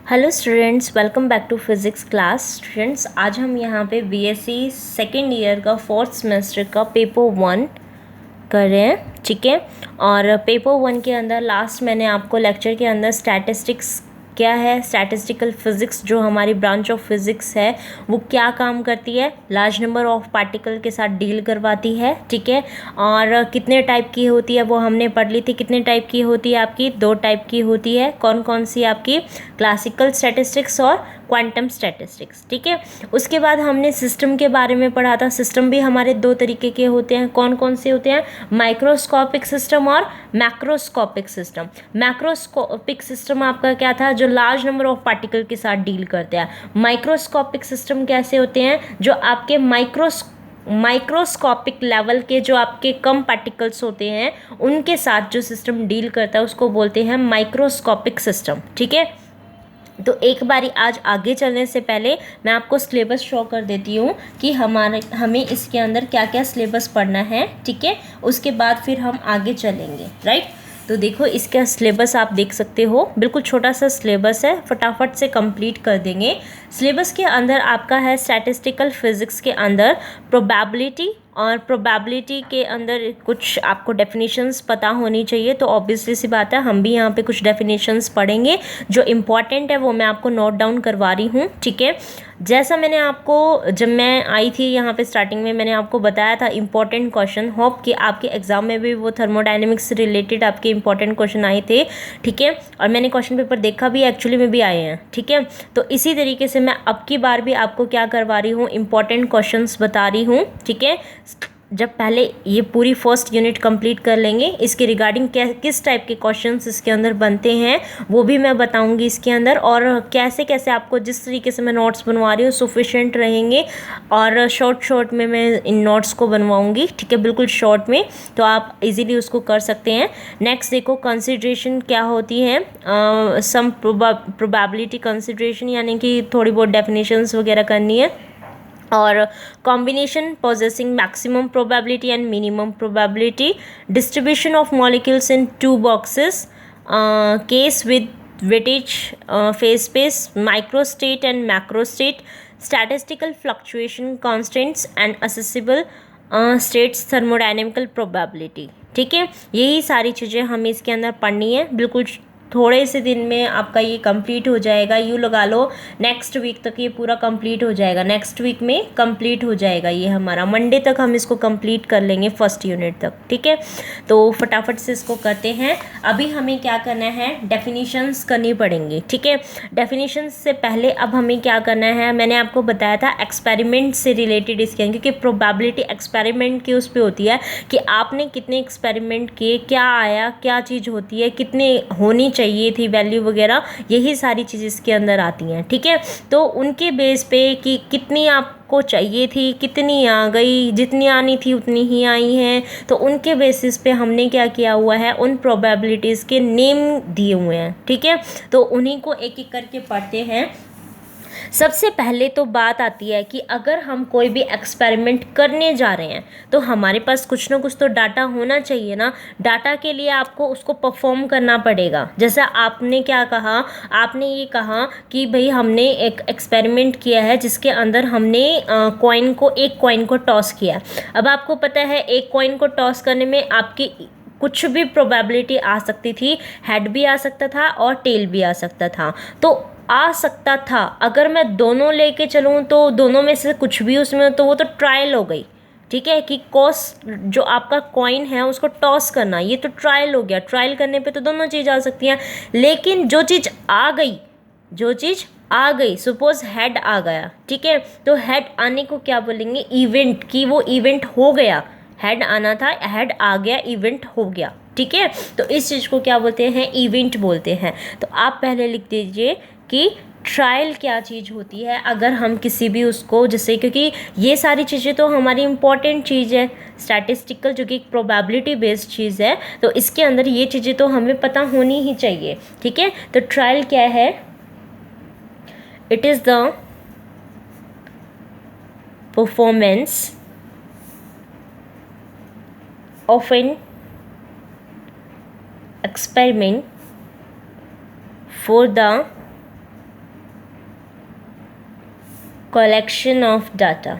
Hello students, welcome back to physics class. Students, आज हम यहाँ पे बीएससी सेकेंड ईयर का फोर्थ सेमेस्टर का पेपर 1 कर रहे हैं, ठीक है। और पेपर 1 के अंदर लास्ट मैंने आपको लेक्चर के अंदर स्टैटिस्टिक्स क्या है, स्टैटिस्टिकल फिज़िक्स जो हमारी ब्रांच ऑफ फिज़िक्स है वो क्या काम करती है, लार्ज नंबर ऑफ पार्टिकल के साथ डील करवाती है, ठीक है। और कितने टाइप की होती है वो हमने पढ़ ली थी। कितने टाइप की होती है आपकी? 2 टाइप की होती है। कौन कौन सी आपकी? क्लासिकल स्टैटिस्टिक्स और क्वांटम स्टैटिस्टिक्स, ठीक है। उसके बाद हमने सिस्टम के बारे में पढ़ा था। सिस्टम भी हमारे 2 तरीके के होते हैं। कौन कौन से होते हैं? माइक्रोस्कोपिक सिस्टम और मैक्रोस्कोपिक सिस्टम। मैक्रोस्कोपिक सिस्टम आपका क्या था? जो लार्ज नंबर ऑफ पार्टिकल के साथ डील करते हैं। माइक्रोस्कोपिक सिस्टम कैसे होते हैं? जो आपके माइक्रोस्कोपिक लेवल के जो आपके कम पार्टिकल्स होते हैं उनके साथ जो सिस्टम डील करता है उसको बोलते हैं माइक्रोस्कोपिक सिस्टम, ठीक है। तो एक बारी आज आगे चलने से पहले मैं आपको सिलेबस शो कर देती हूँ कि हमें इसके अंदर क्या क्या सिलेबस पढ़ना है, ठीक है। उसके बाद फिर हम आगे चलेंगे, राइट। तो देखो, इसका सिलेबस आप देख सकते हो, बिल्कुल छोटा सा सिलेबस है, फटाफट से कंप्लीट कर देंगे। सिलेबस के अंदर आपका है स्टैटिस्टिकल फिजिक्स के अंदर प्रोबेबिलिटी, और प्रोबेबिलिटी के अंदर कुछ आपको डेफिनेशंस पता होनी चाहिए। तो ऑब्वियसली सी बात है, हम भी यहाँ पे कुछ डेफिनेशंस पढ़ेंगे। जो इम्पॉर्टेंट है वो मैं आपको नोट डाउन करवा रही हूँ, ठीक है। जैसा मैंने आपको, जब मैं आई थी यहाँ पे स्टार्टिंग में, मैंने आपको बताया था इंपॉर्टेंट क्वेश्चन। होप कि आपके एग्जाम में भी वो थर्मोडायनेमिक्स से रिलेटेड आपके इंपॉर्टेंट क्वेश्चन आए थे, ठीक है। और मैंने क्वेश्चन पेपर देखा भी, एक्चुअली में भी आए हैं, ठीक है। तो इसी तरीके से मैं अब की बार भी आपको क्या करवा रही हूँ, इंपॉर्टेंट क्वेश्चंस बता रही हूँ, ठीक है। जब पहले ये पूरी फर्स्ट यूनिट कंप्लीट कर लेंगे, इसके रिगार्डिंग किस टाइप के क्वेश्चंस इसके अंदर बनते हैं वो भी मैं बताऊंगी इसके अंदर, और कैसे कैसे आपको जिस तरीके से मैं नोट्स बनवा रही हूँ सफिशेंट रहेंगे, और शॉर्ट में मैं इन नोट्स को बनवाऊंगी, ठीक है, बिल्कुल शॉर्ट में, तो आप इजीली उसको कर सकते हैं। नेक्स्ट देखो, कंसिडरेशन क्या होती है, सम प्रोबेबिलिटी कंसिडरेशन, यानी कि थोड़ी बहुत डेफिनेशंस वगैरह करनी है। और combination possessing maximum probability and minimum probability, distribution of molecules in 2 boxes, case with weightage, phase space, microstate and macrostate, statistical fluctuation constants and accessible states, thermodynamical probability, ठीक है। यही सारी चीज़ें हमें इसके अंदर पढ़नी है। बिल्कुल थोड़े से दिन में आपका ये कंप्लीट हो जाएगा, यूँ लगा लो नेक्स्ट वीक तक ये पूरा कंप्लीट हो जाएगा। नेक्स्ट वीक में कंप्लीट हो जाएगा ये हमारा, मंडे तक हम इसको कंप्लीट कर लेंगे फर्स्ट यूनिट तक, ठीक है। तो फटाफट से इसको करते हैं। अभी हमें क्या करना है, डेफिनेशंस करनी पड़ेंगी, ठीक है। डेफिनेशंस से पहले अब हमें क्या करना है, मैंने आपको बताया था एक्सपेरिमेंट से रिलेटेड इसके, क्योंकि प्रोबेबिलिटी एक्सपेरिमेंट की उस पर होती है कि आपने कितने एक्सपेरिमेंट किए, क्या आया, क्या चीज़ होती है, कितने होनी चाहिए थी वैल्यू वगैरह, यही सारी चीज़ इसके अंदर आती हैं, ठीक है। तो उनके बेस पे कि कितनी आपको चाहिए थी, कितनी आ गई, जितनी आनी थी उतनी ही आई हैं, तो उनके बेसिस पे हमने क्या किया हुआ है, उन प्रोबेबिलिटीज़ के नेम दिए हुए हैं, ठीक है। तो उन्हीं को एक एक करके पढ़ते हैं। सबसे पहले तो बात आती है कि अगर हम कोई भी एक्सपेरिमेंट करने जा रहे हैं तो हमारे पास कुछ ना कुछ तो डाटा होना चाहिए ना। डाटा के लिए आपको उसको परफॉर्म करना पड़ेगा। जैसा आपने क्या कहा, आपने ये कहा कि भाई हमने एक एक्सपेरिमेंट किया है जिसके अंदर हमने एक कॉइन को टॉस किया। अब आपको पता है एक कॉइन को टॉस करने में आपकी कुछ भी प्रोबेबिलिटी आ सकती थी, हेड भी आ सकता था और टेल भी आ सकता था। तो आ सकता था, अगर मैं दोनों लेके चलूँ तो दोनों में से कुछ भी उसमें, तो वो तो ट्रायल हो गई, ठीक है। कि कॉस्ट जो आपका कॉइन है उसको टॉस करना, ये तो ट्रायल हो गया। ट्रायल करने पे तो दोनों चीज़ आ सकती हैं, लेकिन जो चीज़ आ गई, सपोज हेड आ गया, ठीक है। तो हेड आने को क्या बोलेंगे, इवेंट, कि वो इवेंट हो गया। हेड आना था, हेड आ गया, इवेंट हो गया, ठीक है। तो इस चीज़ को क्या बोलते हैं, इवेंट बोलते हैं। तो आप पहले लिख दीजिए कि ट्रायल क्या चीज़ होती है अगर हम किसी भी उसको, जैसे, क्योंकि ये सारी चीज़ें तो हमारी इंपॉर्टेंट चीज़ है स्टैटिस्टिकल, जो कि एक प्रोबेबिलिटी बेस्ड चीज़ है, तो इसके अंदर ये चीज़ें तो हमें पता होनी ही चाहिए, ठीक है। तो ट्रायल क्या है, it is the performance of an experiment for the collection of data.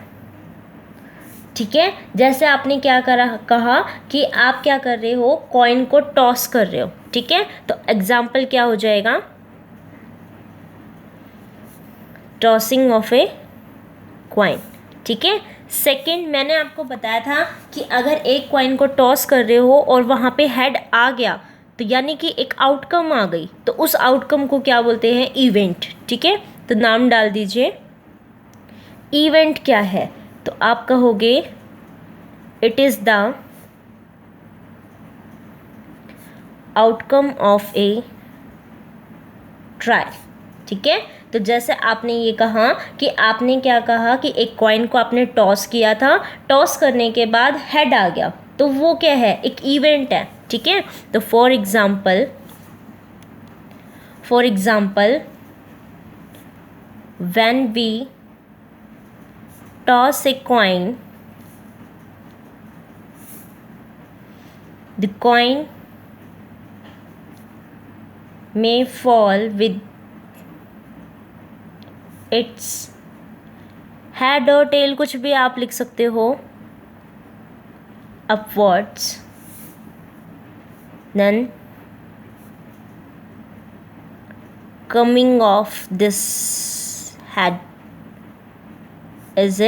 ठीक है, जैसे आपने क्या कहा कि आप क्या कर रहे हो, कॉइन को टॉस कर रहे हो। ठीक है, तो एग्जाम्पल क्या हो जाएगा, टॉसिंग ऑफ ए कॉइन। ठीक है, सेकंड मैंने आपको बताया था कि अगर एक कॉइन को टॉस कर रहे हो और वहाँ पे हेड आ गया तो यानी कि एक आउटकम आ गई, तो उस आउटकम को क्या बोलते हैं, इवेंट। ठीक है, तो नाम डाल दीजिए, इवेंट क्या है, तो आप कहोगे it is the outcome of A trial. ठीक है, तो जैसे आपने ये कहा कि आपने क्या कहा कि एक कॉइन को आपने टॉस किया था, टॉस करने के बाद हेड आ गया, तो वो क्या है, एक इवेंट है। ठीक है, तो for example when we toss a coin, the coin may fall with its head और tail, कुछ भी आप लिख सकते हो, upwards, then coming off this head is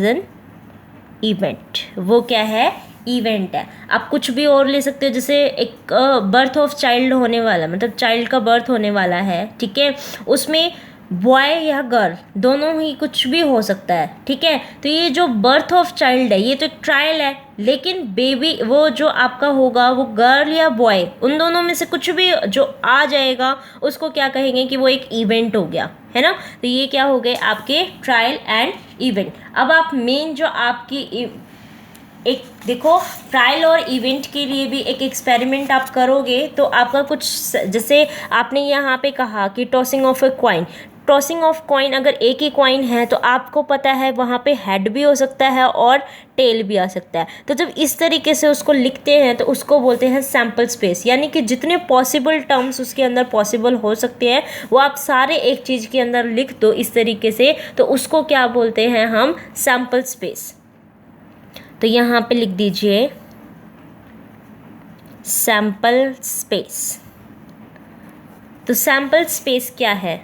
an event। वो क्या है, इवेंट है। आप कुछ भी और ले सकते हो, जैसे एक बर्थ ऑफ चाइल्ड होने वाला, मतलब चाइल्ड का बर्थ होने वाला है। ठीक है, उसमें बॉय या गर्ल दोनों ही कुछ भी हो सकता है। ठीक है, तो ये जो बर्थ ऑफ चाइल्ड है ये तो एक ट्रायल है, लेकिन बेबी वो जो आपका होगा वो गर्ल या बॉय, उन दोनों में से कुछ भी जो आ जाएगा उसको क्या कहेंगे कि वो एक इवेंट हो गया, है ना। तो ये क्या हो गए आपके ट्रायल एंड इवेंट। अब आप मेन जो आपकी एक देखो, ट्रायल और इवेंट के लिए भी एक एक्सपेरिमेंट आप करोगे तो आपका कुछ, जैसे आपने यहाँ पे कहा कि tossing of a coin, tossing of coin, अगर एक ही कॉइन है तो आपको पता है वहाँ पे हेड भी हो सकता है और टेल भी आ सकता है। तो जब इस तरीके से उसको लिखते हैं तो उसको बोलते हैं सैम्पल स्पेस, यानी कि जितने पॉसिबल टर्म्स उसके अंदर पॉसिबल हो सकते हैं वो आप सारे एक चीज़ के अंदर लिख दो इस तरीके से, तो उसको क्या बोलते हैं हम, सैम्पल स्पेस। तो यहाँ पे लिख दीजिए सैम्पल स्पेस। तो सैम्पल स्पेस क्या है,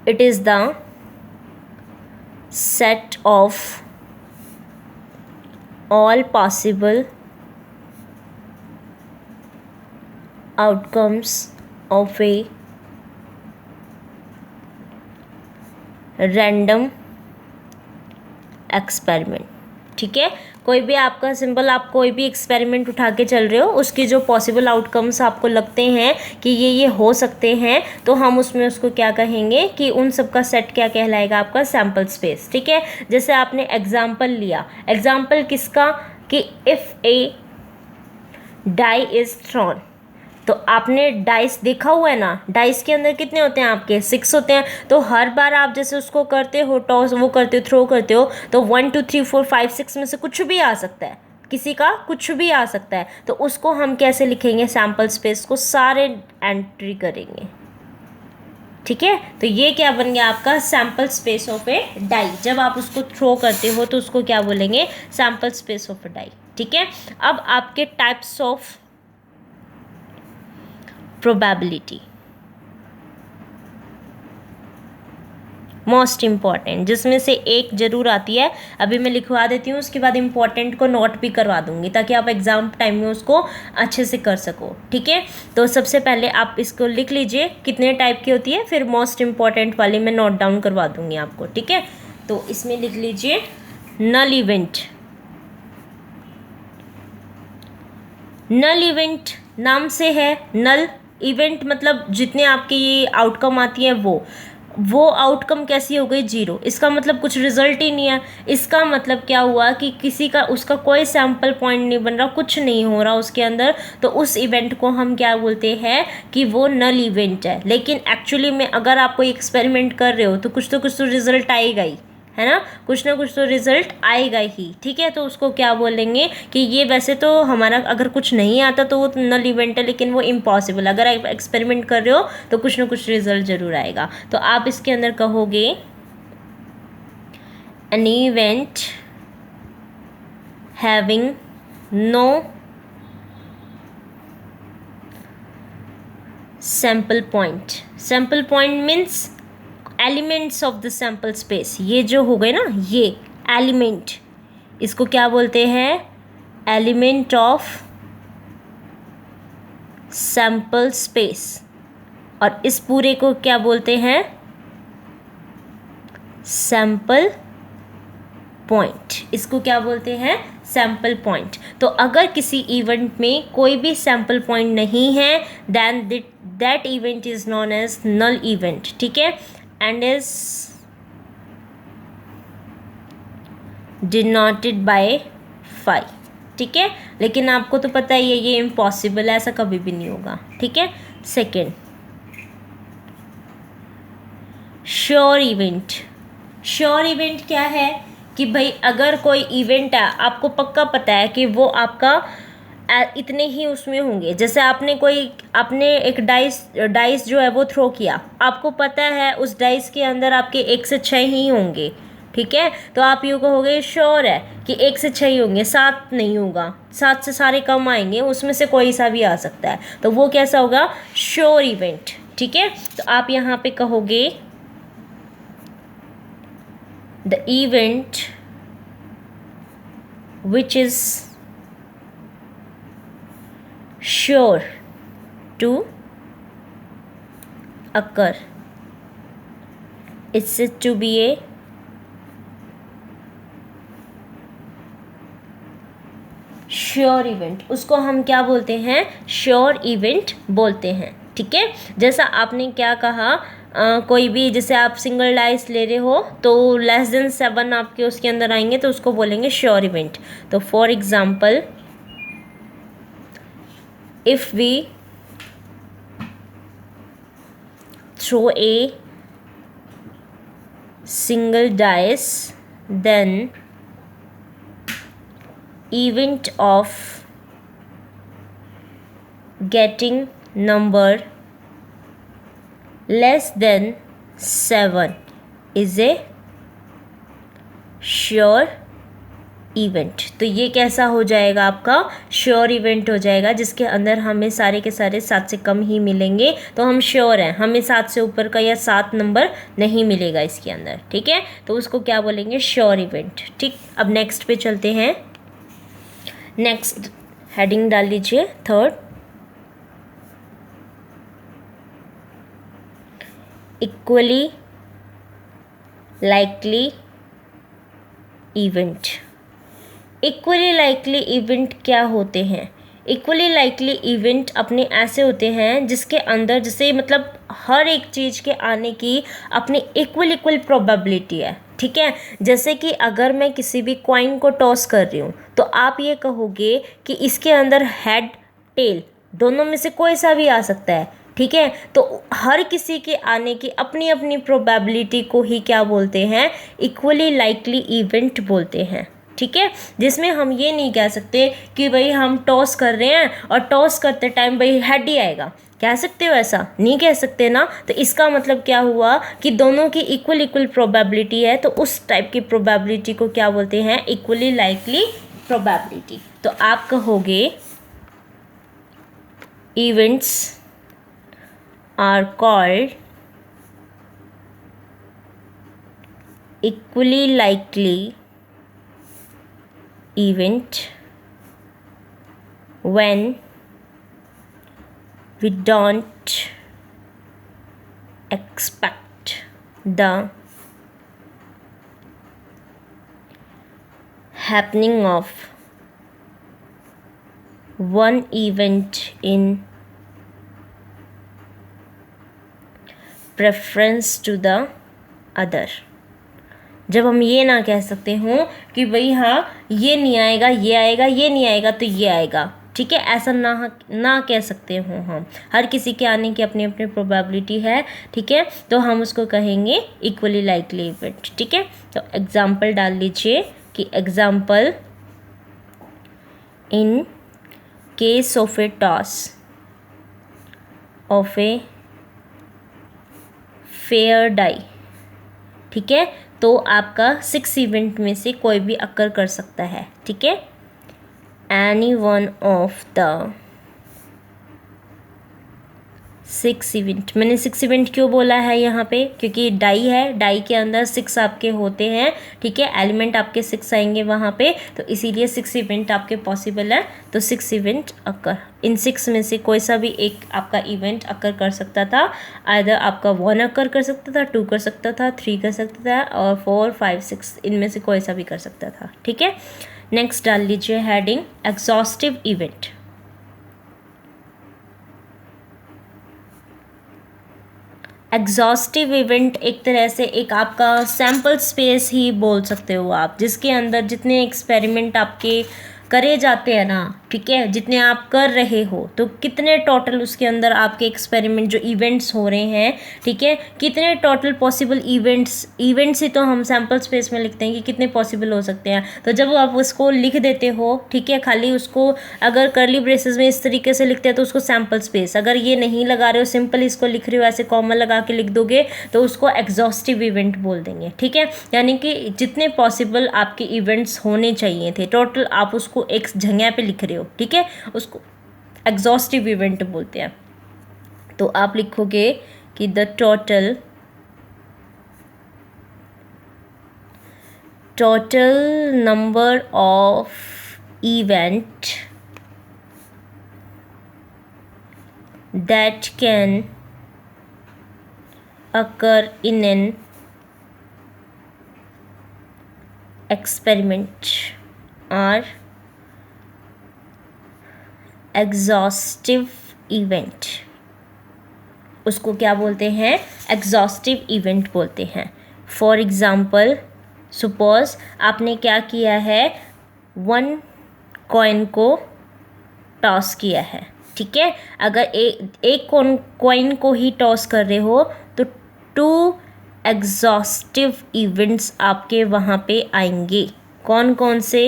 it is the set of all possible outcomes of a random experiment. ठीक है, कोई भी आपका सिंपल, आप कोई भी एक्सपेरिमेंट उठा के चल रहे हो, उसके जो पॉसिबल आउटकम्स आपको लगते हैं कि ये हो सकते हैं, तो हम उसमें उसको क्या कहेंगे कि उन सब का सेट क्या कहलाएगा, आपका सैम्पल स्पेस। ठीक है, जैसे आपने एग्जाम्पल लिया, एग्जाम्पल किसका, कि if a die is thrown, तो आपने डाइस देखा हुआ है ना, डाइस के अंदर कितने होते हैं आपके, 6 होते हैं। तो हर बार आप जैसे उसको करते हो, टॉस वो करते हो, थ्रो करते हो, तो 1 2 3 4 5 6 में से कुछ भी आ सकता है, किसी का कुछ भी आ सकता है। तो उसको हम कैसे लिखेंगे, सैम्पल स्पेस को सारे एंट्री करेंगे। ठीक है, तो ये क्या बन गया आपका, sample space of a die. जब आप उसको थ्रो करते हो तो उसको क्या बोलेंगे, sample space of a die. ठीक है, अब आपके types of probability, most important, जिसमें से एक जरूर आती है, अभी मैं लिखवा देती हूँ, उसके बाद इम्पॉर्टेंट को नोट भी करवा दूंगी ताकि आप एग्जाम टाइम में उसको अच्छे से कर सको। ठीक है, तो सबसे पहले आप इसको लिख लीजिए कितने टाइप की होती है, फिर मोस्ट इम्पॉर्टेंट वाली मैं नोट डाउन करवा दूंगी आपको। ठीक है, तो इसमें लिख लीजिए नल इवेंट। नल इवेंट नाम से है, नल इवेंट मतलब जितने आपके ये आउटकम आती है वो आउटकम कैसी हो गई, 0। इसका मतलब कुछ रिजल्ट ही नहीं है। इसका मतलब क्या हुआ कि किसी का उसका कोई सैम्पल पॉइंट नहीं बन रहा, कुछ नहीं हो रहा उसके अंदर, तो उस इवेंट को हम क्या बोलते हैं कि वो नल इवेंट है। लेकिन एक्चुअली में अगर आप कोई एक्सपेरिमेंट कर रहे हो तो कुछ तो रिजल्ट आएगा ही, है ना, कुछ ना कुछ तो रिजल्ट आएगा ही, ठीक है। तो उसको क्या बोलेंगे कि ये वैसे तो हमारा अगर कुछ नहीं आता तो वो नल इवेंट है, लेकिन वो इम्पॉसिबल, अगर आप एक्सपेरिमेंट कर रहे हो तो कुछ ना कुछ रिजल्ट ज़रूर आएगा। तो आप इसके अंदर कहोगे an event having no sample point. Sample point means elements of the sample space. ये जो हो गए ना, ये एलिमेंट, इसको क्या बोलते हैं, एलिमेंट ऑफ सैम्पल स्पेस। और इस पूरे को क्या बोलते हैं, सैम्पल पॉइंट। इसको क्या बोलते हैं, सैम्पल पॉइंट। तो अगर किसी इवेंट में कोई भी सैम्पल पॉइंट नहीं है, then that event is known as null event, ठीक है, एंड इज डिनोटेड बाय 5, ठीक है। लेकिन आपको तो पता ही है ये इम्पॉसिबल है, ऐसा कभी भी नहीं होगा, ठीक है। Second, sure event. Sure event क्या है कि भाई अगर कोई इवेंट है, आपको पक्का पता है कि वो आपका इतने ही उसमें होंगे। जैसे आपने एक डाइस जो है वो थ्रो किया, आपको पता है उस डाइस के अंदर आपके 1 से 6 ही होंगे, ठीक है। तो आप यूँ कहोगे श्योर है कि 1 से 6 ही होंगे, 7 नहीं होगा, 7 से सारे कम आएंगे, उसमें से कोई सा भी आ सकता है। तो वो कैसा होगा, श्योर इवेंट, ठीक है। तो आप यहाँ पे कहोगे the event which is sure to occur is said to be a sure event. उसको हम क्या बोलते हैं, श्योर इवेंट बोलते हैं, ठीक है। जैसा आपने क्या कहा, कोई भी, जैसे आप सिंगल डाइस ले रहे हो तो लेस देन 7 आपके उसके अंदर आएंगे, तो उसको बोलेंगे श्योर इवेंट। तो for example, if we throw a single dice, then event of getting number less than 7 is a sure event. तो ये कैसा हो जाएगा, आपका श्योर इवेंट हो जाएगा, जिसके अंदर हमें सारे के सारे 7 से कम ही मिलेंगे। तो हम श्योर हैं, हमें 7 से ऊपर का या 7 नंबर नहीं मिलेगा इसके अंदर, ठीक है। तो उसको क्या बोलेंगे, श्योर इवेंट, ठीक। अब नेक्स्ट पे चलते हैं। नेक्स्ट हेडिंग डाल लीजिए, third, equally likely event. Equally likely event क्या होते हैं, इक्वली लाइकली इवेंट अपने ऐसे होते हैं जिसके अंदर, जैसे मतलब हर एक चीज़ के आने की अपनी इक्वल प्रोबेबिलिटी है, ठीक है। जैसे कि अगर मैं किसी भी कॉइन को टॉस कर रही हूँ तो आप ये कहोगे कि इसके अंदर हेड टेल दोनों में से कोई सा भी आ सकता है, ठीक है। तो हर किसी के आने की अपनी अपनी प्रोबेबिलिटी को ही क्या बोलते हैं, इक्वली लाइकली इवेंट बोलते हैं, ठीक है। जिसमें हम ये नहीं कह सकते कि भाई हम टॉस कर रहे हैं और टॉस करते टाइम भाई हेड ही आएगा, कह सकते हो, ऐसा नहीं कह सकते ना। तो इसका मतलब क्या हुआ कि दोनों की इक्वल प्रोबेबिलिटी है, तो उस टाइप की प्रोबेबिलिटी को क्या बोलते हैं, इक्वली लाइकली प्रोबेबिलिटी। तो आप कहोगे events are called equally likely event when we don't expect the happening of one event in preference to the other। जब हम ये ना कह सकते हों कि भाई हाँ ये नहीं आएगा, ये आएगा, ये नहीं आएगा तो ये आएगा, ठीक है, ऐसा ना कह सकते हो हम, हर किसी के आने की अपनी अपनी प्रोबेबिलिटी है, ठीक है, तो हम उसको कहेंगे इक्वली लाइकली इवेंट, ठीक है। तो एग्जाम्पल डाल लीजिए कि example in case of a toss of a fair die, ठीक है, तो आपका 6 इवेंट में से कोई भी अकर कर सकता है, ठीक है। Any one of the 6 event, मैंने 6 इवेंट क्यों बोला है यहाँ पे, क्योंकि डाई है, डाई के अंदर 6 आपके होते हैं, ठीक है, एलिमेंट आपके 6 आएंगे वहाँ पे, तो इसीलिए 6 इवेंट आपके पॉसिबल है। तो 6 इवेंट अकर, इन 6 में से कोई सा भी एक आपका इवेंट अकर कर सकता था, आइदर आपका 1 अकर कर सकता था, 2 कर सकता था, 3 कर सकता था, और 4, 5, 6 इनमें से कोई सा भी कर सकता था, ठीक है। नेक्स्ट डाल लीजिए heading exhaustive event. Exhaustive event एक तरह से एक आपका सैम्पल स्पेस ही बोल सकते हो आप, जिसके अंदर जितने एक्सपेरिमेंट आपके करे जाते हैं ना, ठीक है, जितने आप कर रहे हो, तो कितने टोटल उसके अंदर आपके एक्सपेरिमेंट जो इवेंट्स हो रहे हैं, ठीक है, कितने टोटल पॉसिबल इवेंट्स ही तो हम सैम्पल स्पेस में लिखते हैं कि कितने पॉसिबल हो सकते हैं। तो जब आप उसको लिख देते हो, ठीक है, खाली उसको अगर करली ब्रेसेस में इस तरीके से लिखते हैं तो उसको सैम्पल स्पेस, अगर ये नहीं लगा रहे हो, सिंपल इसको लिख रहे हो, ऐसे कॉमा लगा के लिख दोगे तो उसको एग्जॉस्टिव इवेंट बोल देंगे, ठीक है। यानी कि जितने पॉसिबल आपके इवेंट्स होने चाहिए थे टोटल, आप उसको एक जगह पे लिख रहे हो, ठीक है, उसको एग्जॉस्टिव इवेंट बोलते हैं। तो आप लिखोगे कि the total number of event that can occur in an experiment are exhaustive event। उसको क्या बोलते हैं, एग्जॉस्टिव इवेंट बोलते हैं। फॉर एग्ज़ाम्पल सपोज आपने क्या किया है, 1 कॉइन को टॉस किया है, ठीक है, अगर एक कॉइन को ही टॉस कर रहे हो तो 2 एग्जॉस्टिव इवेंट्स आपके वहाँ पे आएंगे। कौन कौन से,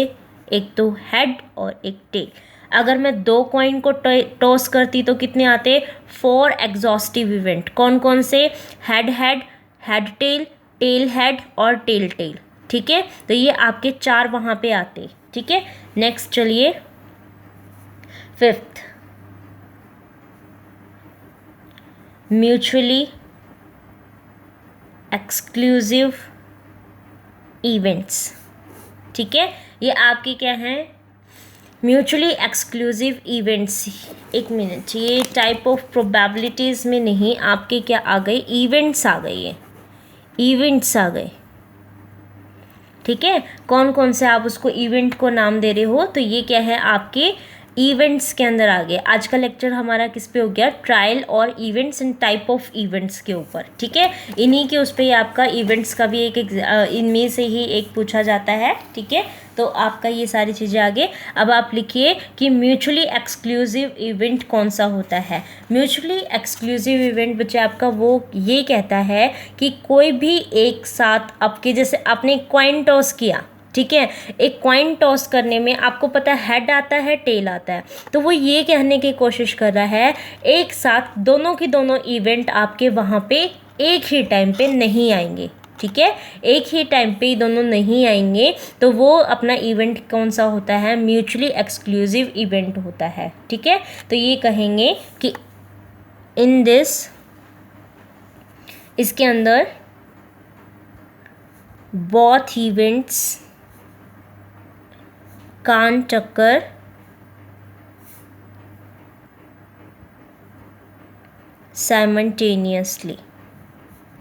एक तो हेड और एक टेल। अगर मैं 2 कॉइन को टॉस करती तो कितने आते, 4 एग्जॉस्टिव इवेंट। कौन कौन से, head head, head tail, tail head और टेल टेल, ठीक है, तो ये आपके 4 वहाँ पे आते, ठीक है। नेक्स्ट चलिए 5th, म्यूचुअली एक्सक्लूसिव इवेंट्स, ठीक है, ये आपके क्या हैं, म्यूचुअली एक्सक्लूसिव इवेंट्स। एक मिनट, ये टाइप ऑफ प्रोबेबिलिटीज़ में नहीं, आपके क्या आ गए, इवेंट्स आ गए, ये इवेंट्स आ गए, ठीक है। कौन कौन से आप उसको इवेंट को नाम दे रहे हो, तो ये क्या है, आपके इवेंट्स के अंदर आ गए। आज का लेक्चर हमारा किस पे हो गया, ट्रायल और events and type of events के ऊपर, ठीक है। इन्हीं के उस पर ही आपका इवेंट्स का भी एक इनमें से ही एक पूछा जाता है, ठीक है। तो आपका ये सारी चीज़ें आगे। अब आप लिखिए कि म्यूचुअली एक्सक्लूसिव इवेंट कौन सा होता है। म्यूचुअली एक्सक्लूसिव इवेंट बच्चे आपका वो ये कहता है कि कोई भी एक साथ आपके, जैसे आपने कॉइन टॉस किया, ठीक है, एक कॉइन टॉस करने में आपको पता है हेड आता है, टेल आता है, तो वो ये कहने की कोशिश कर रहा है एक साथ दोनों की दोनों इवेंट आपके वहाँ पे एक ही टाइम पे नहीं आएंगे, ठीक है, एक ही टाइम पे दोनों नहीं आएंगे, तो वो अपना इवेंट कौन सा होता है, म्यूचुअली एक्सक्लूसिव इवेंट होता है, ठीक है। तो ये कहेंगे कि इन दिस, इसके अंदर both events can't occur simultaneously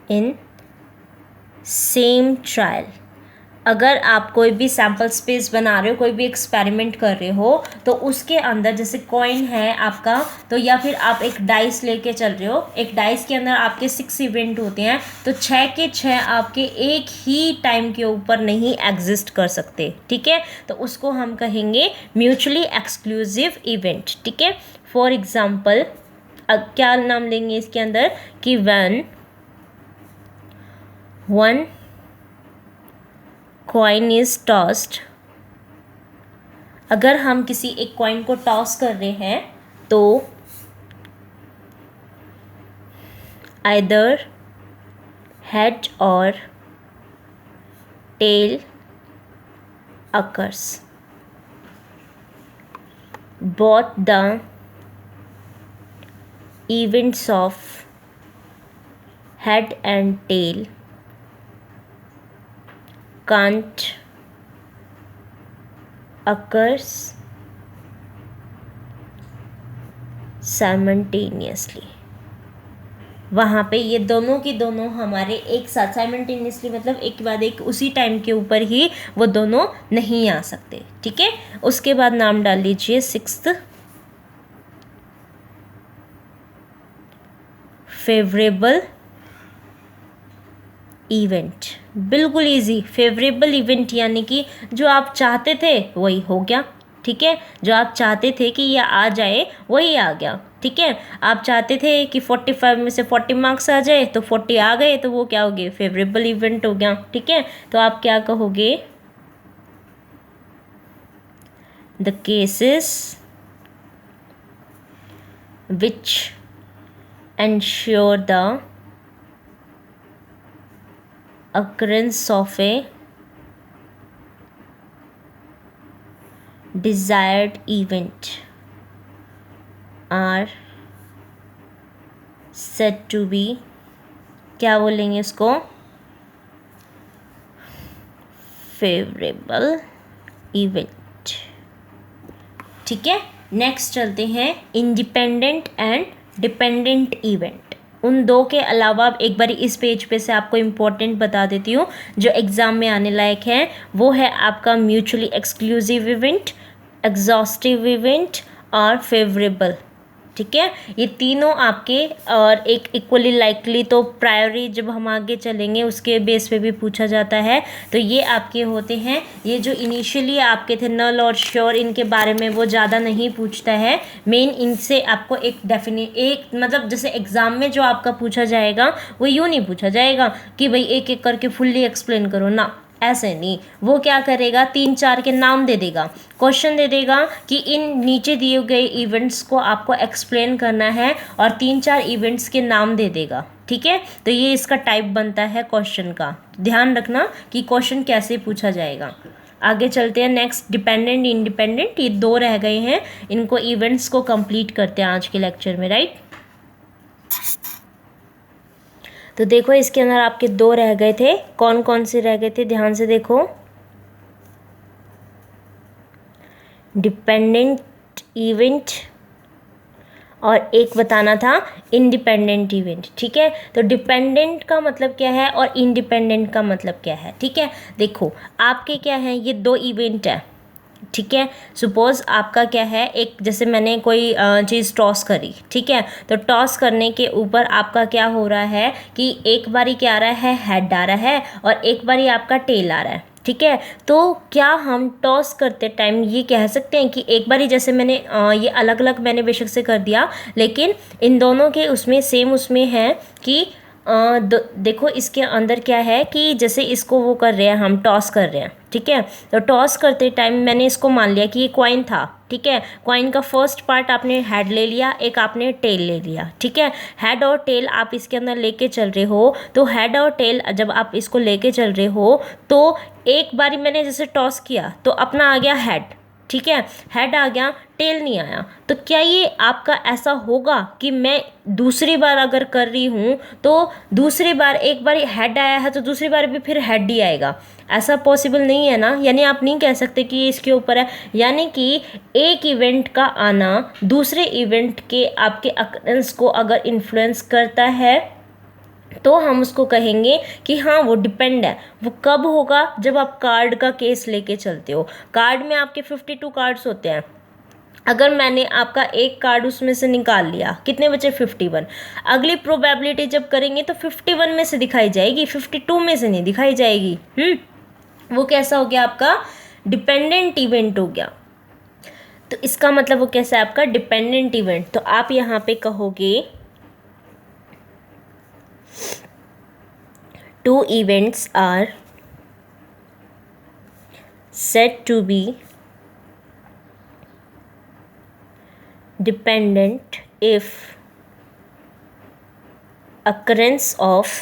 in same trial। अगर आप कोई भी सैम्पल स्पेस बना रहे हो, कोई भी एक्सपेरिमेंट कर रहे हो, तो उसके अंदर जैसे कॉइन है आपका, तो या फिर आप एक डाइस लेके चल रहे हो, एक डाइस के अंदर आपके 6 इवेंट होते हैं, तो 6 के 6 आपके एक ही टाइम के ऊपर नहीं एग्जिस्ट कर सकते, ठीक है। तो उसको हम कहेंगे म्यूचुअली एक्सक्लूसिव इवेंट, ठीक है। फॉर एग्जाम्पल क्या नाम लेंगे इसके अंदर कि when one coin is tossed, अगर हम किसी एक कॉइन को टॉस कर रहे हैं तो आइदर हेड और tail occurs, both the events of head and tail can't occurs simultaneously। वहाँ पे ये दोनों की दोनों हमारे एक साथ साइमल्टेनियसली, मतलब एक के बाद एक उसी टाइम के ऊपर ही वो दोनों नहीं आ सकते, ठीक है। उसके बाद नाम डाल लीजिए 6th फेवरेबल इवेंट। बिल्कुल इजी, फेवरेबल इवेंट यानी कि जो आप चाहते थे वही हो गया, ठीक है। जो आप चाहते थे कि ये आ जाए वही आ गया, ठीक है। आप चाहते थे कि 45 में से 40 मार्क्स आ जाए, तो 40 आ गए, तो वो क्या हो गया, फेवरेबल इवेंट हो गया, ठीक है। तो आप क्या कहोगे, the cases which ensure the occurrence of a desired event are said to be, क्या बोलेंगे इसको, फेवरेबल इवेंट, ठीक है। नेक्स्ट चलते हैं इंडिपेंडेंट एंड डिपेंडेंट इवेंट। उन दो के अलावा एक बार इस पेज पे से आपको इम्पोर्टेंट बता देती हूँ जो एग्ज़ाम में आने लायक है, वो है आपका mutually exclusive event, exhaustive event और फेवरेबल, ठीक है। ये तीनों आपके और एक इक्वली लाइकली, तो प्रायोरी जब हम आगे चलेंगे उसके बेस पे भी पूछा जाता है, तो ये आपके होते हैं। ये जो इनिशियली आपके थे नल और श्योर, इनके बारे में वो ज़्यादा नहीं पूछता है। मेन इनसे आपको एक मतलब जैसे एग्ज़ाम में जो आपका पूछा जाएगा वो यूँ नहीं पूछा जाएगा कि भाई एक एक करके फुल्ली एक्सप्लेन करो ना, ऐसे नहीं। वो क्या करेगा, 3-4 के नाम दे देगा, क्वेश्चन दे देगा कि इन नीचे दिए गए इवेंट्स को आपको एक्सप्लेन करना है, और 3-4 इवेंट्स के नाम दे देगा, ठीक है। तो ये इसका टाइप बनता है क्वेश्चन का। ध्यान रखना कि क्वेश्चन कैसे पूछा जाएगा। आगे चलते हैं नेक्स्ट, डिपेंडेंट इंडिपेंडेंट। ये 2 रह गए हैं, इनको इवेंट्स को कंप्लीट करते हैं आज के लेक्चर में, राइट। तो देखो इसके अंदर आपके 2 रह गए थे, कौन कौन से रह गए थे, ध्यान से देखो। डिपेंडेंट इवेंट और एक बताना था इंडिपेंडेंट इवेंट, ठीक है। तो डिपेंडेंट का मतलब क्या है और इंडिपेंडेंट का मतलब क्या है, ठीक है। देखो आपके क्या है, ये 2 इवेंट है, ठीक है। सपोज़ आपका क्या है, एक जैसे मैंने कोई चीज़ टॉस करी, ठीक है। तो टॉस करने के ऊपर आपका क्या हो रहा है कि एक बारी क्या आ रहा है, हेड आ रहा है, और एक बारी आपका टेल आ रहा है, ठीक है। तो क्या हम टॉस करते टाइम ये कह सकते हैं कि एक बारी, जैसे मैंने ये अलग अलग मैंने बेशक से कर दिया, लेकिन इन दोनों के उसमें सेम उसमें है कि देखो इसके अंदर क्या है कि जैसे इसको वो कर रहे हैं, हम टॉस कर रहे हैं, ठीक है। तो टॉस करते टाइम मैंने इसको मान लिया कि ये कॉइन था, ठीक है। कॉइन का फर्स्ट पार्ट आपने हेड ले लिया, एक आपने टेल ले लिया, ठीक है। हेड और टेल आप इसके अंदर लेके चल रहे हो, तो हेड और टेल जब आप इसको लेके चल रहे हो, तो एक बारी मैंने जैसे टॉस किया तो अपना आ गया हेड, ठीक है। हेड आ गया, टेल नहीं आया। तो क्या ये आपका ऐसा होगा कि मैं दूसरी बार अगर कर रही हूँ तो दूसरी बार एक बार हेड आया है तो दूसरी बार भी फिर हेड ही आएगा? ऐसा पॉसिबल नहीं है ना। यानी आप नहीं कह सकते कि ये इसके ऊपर है। यानी कि एक इवेंट का आना दूसरे इवेंट के आपके अकरेंस को अगर इन्फ्लुएंस करता है तो हम उसको कहेंगे कि हाँ वो डिपेंड है। वो कब होगा? जब आप कार्ड का केस लेके चलते हो। कार्ड में आपके 52 कार्ड्स होते हैं। अगर मैंने आपका एक कार्ड उसमें से निकाल लिया, कितने बचे? 51। अगली प्रोबेबिलिटी जब करेंगे तो 51 में से दिखाई जाएगी, 52 में से नहीं दिखाई जाएगी। वो कैसा हो गया? आपका डिपेंडेंट इवेंट हो गया। तो इसका मतलब वो कैसा है? आपका डिपेंडेंट इवेंट। तो आप यहाँ पे कहोगे 2 events are said to be dependent if occurrence of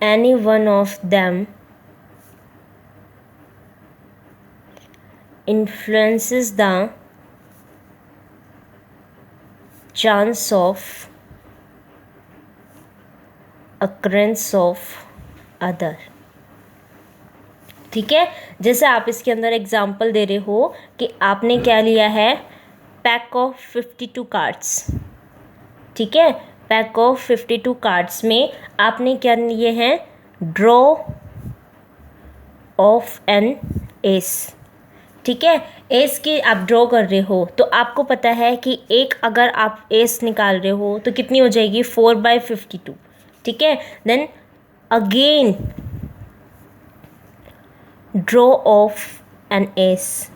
any one of them influences the chance of occurrence of other। ठीक है, जैसे आप इसके अंदर एग्जाम्पल दे रहे हो कि आपने क्या लिया है? Pack of 52 cards. ठीक है, पैक ऑफ 52 कार्ड्स में आपने क्या लिए हैं? Draw of an ace. ठीक है, एस की आप ड्रॉ कर रहे हो तो आपको पता है कि एक अगर आप एस निकाल रहे हो तो कितनी हो जाएगी? 4/52। ठीक है, then again draw of an ace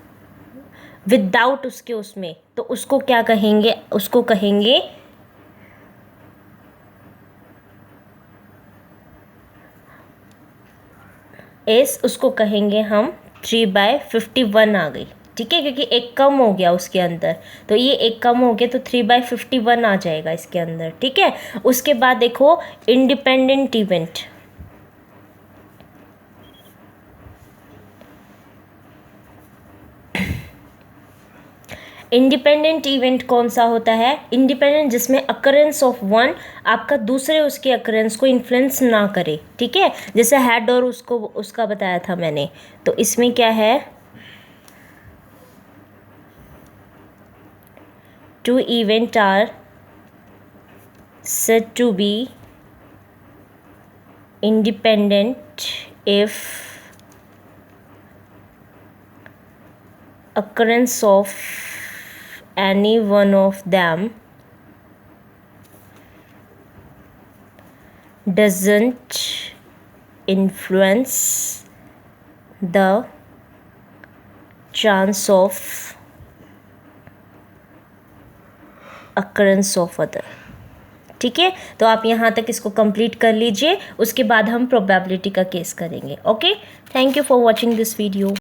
without उसके उसमें, तो उसको क्या कहेंगे? उसको कहेंगे एस, उसको कहेंगे हम 3/51 आ गई। ठीक है, क्योंकि एक कम हो गया उसके अंदर, तो ये एक कम हो गया तो 3/51 आ जाएगा इसके अंदर। ठीक है, उसके बाद देखो इंडिपेंडेंट इवेंट। इंडिपेंडेंट इवेंट कौन सा होता है? इंडिपेंडेंट जिसमें अकरेंस ऑफ वन आपका दूसरे उसके अकरेंस को इन्फ्लुएंस ना करे। ठीक है, जैसे हेड और उसको उसका बताया था मैंने, तो इसमें क्या है? 2 events are said to be independent if occurrence of any one of them doesn't influence the chance of occurrence of other। ठीक है, तो आप यहाँ तक इसको कंप्लीट कर लीजिए, उसके बाद हम प्रोबेबिलिटी का केस करेंगे। Okay, thank you for watching this video.